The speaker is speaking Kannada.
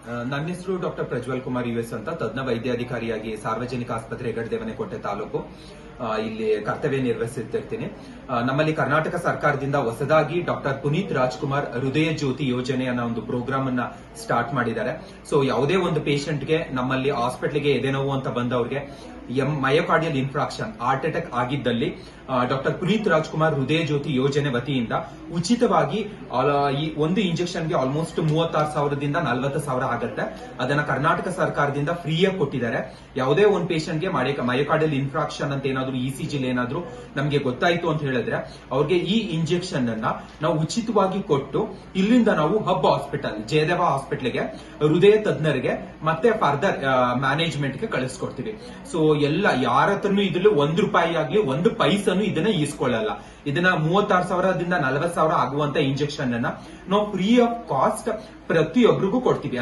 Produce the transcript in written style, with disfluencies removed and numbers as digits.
ನನ್ನ ಹೆಸರು ಡಾಕ್ಟರ್ ಪ್ರಜ್ವಲ್ ಕುಮಾರ್ ಯುಎಸ್ ಅಂತ ತಜ್ಞ ವೈದ್ಯಾಧಿಕಾರಿಯಾಗಿ ಸಾರ್ವಜನಿಕ ಆಸ್ಪತ್ರೆ ಹೆಗಡೆ ತಾಲೂಕು ಇಲ್ಲಿ ಕರ್ತವ್ಯ ನಿರ್ವಹಿಸುತ್ತಿರ್ತೀನಿ. ನಮ್ಮಲ್ಲಿ ಕರ್ನಾಟಕ ಸರ್ಕಾರದಿಂದ ಹೊಸದಾಗಿ ಡಾಕ್ಟರ್ ಪುನೀತ್ ರಾಜ್ಕುಮಾರ್ ಹೃದಯ ಜ್ಯೋತಿ ಯೋಜನೆ ಅನ್ನೋ ಒಂದು ಪ್ರೋಗ್ರಾಮ್ ಅನ್ನ ಸ್ಟಾರ್ಟ್ ಮಾಡಿದ್ದಾರೆ. ಸೊ ಯಾವುದೇ ಒಂದು ಪೇಷಂಟ್ಗೆ ನಮ್ಮಲ್ಲಿ ಹಾಸ್ಪಿಟಲ್ಗೆ ಎದೆನೋವು ಅಂತ ಬಂದವ್ರಿಗೆ ಮಯೋಕಾರ್ಡಿಯಲ್ ಇನ್ಫ್ರಾಕ್ಷನ್ ಹಾರ್ಟ್ ಅಟ್ಯಾಕ್ ಆಗಿದ್ದಲ್ಲಿ ಡಾಕ್ಟರ್ ಪುನೀತ್ ರಾಜ್ಕುಮಾರ್ ಹೃದಯ ಜ್ಯೋತಿ ಯೋಜನೆ ವತಿಯಿಂದ ಉಚಿತವಾಗಿ ಈ ಒಂದು ಇಂಜೆಕ್ಷನ್ಗೆ ಆಲ್ಮೋಸ್ಟ್ 36,000ದಿಂದ 40,000 ಆಗುತ್ತೆ. ಅದನ್ನ ಕರ್ನಾಟಕ ಸರ್ಕಾರದಿಂದ ಫ್ರೀಯಾಗಿ ಕೊಟ್ಟಿದ್ದಾರೆ. ಯಾವುದೇ ಒಂದು ಪೇಷಂಟ್ಗೆ ಮಯೋಕಾರ್ಡಿಯಲ್ ಇನ್ಫ್ರಾಕ್ಷನ್ ಅಂತ ಏನಾದ್ರು ಇಸಿಜಿ ಏನಾದ್ರು ನಮಗೆ ಗೊತ್ತಾಯ್ತು ಅಂತ ಹೇಳಿದ್ರೆ ಅವ್ರಿಗೆ ಈ ಇಂಜೆಕ್ಷನ್ ಅನ್ನ ನಾವು ಉಚಿತವಾಗಿ ಕೊಟ್ಟು ಇಲ್ಲಿಂದ ನಾವು ಹಬ್ ಹಾಸ್ಪಿಟಲ್ ಜಯದೇವ ಹಾಸ್ಪಿಟಲ್ಗೆ ಹೃದಯ ತಜ್ಞರಿಗೆ ಮತ್ತೆ ಫರ್ದರ್ ಮ್ಯಾನೇಜ್ಮೆಂಟ್ಗೆ ಕಳಿಸ್ಕೊಡ್ತೀವಿ. ಸೊ ಎಲ್ಲ ಯಾರ ಹತ್ರನು ಇದ್ರಲ್ಲಿ ₹1 ಆಗ್ಲಿ 1 ಪೈಸನು ಇದನ್ನ ಈಸ್ಕೊಳ್ಳಲ್ಲ. ಇದನ್ನ 36,000ದಿಂದ 40,000 ಆಗುವಂತ ಇಂಜೆಕ್ಷನ್ ಅನ್ನ ನಾವು ಫ್ರೀ ಆಫ್ ಕಾಸ್ಟ್ ಪ್ರತಿಯೊಬ್ಬರಿಗೂ ಕೊಡ್ತೀವಿ.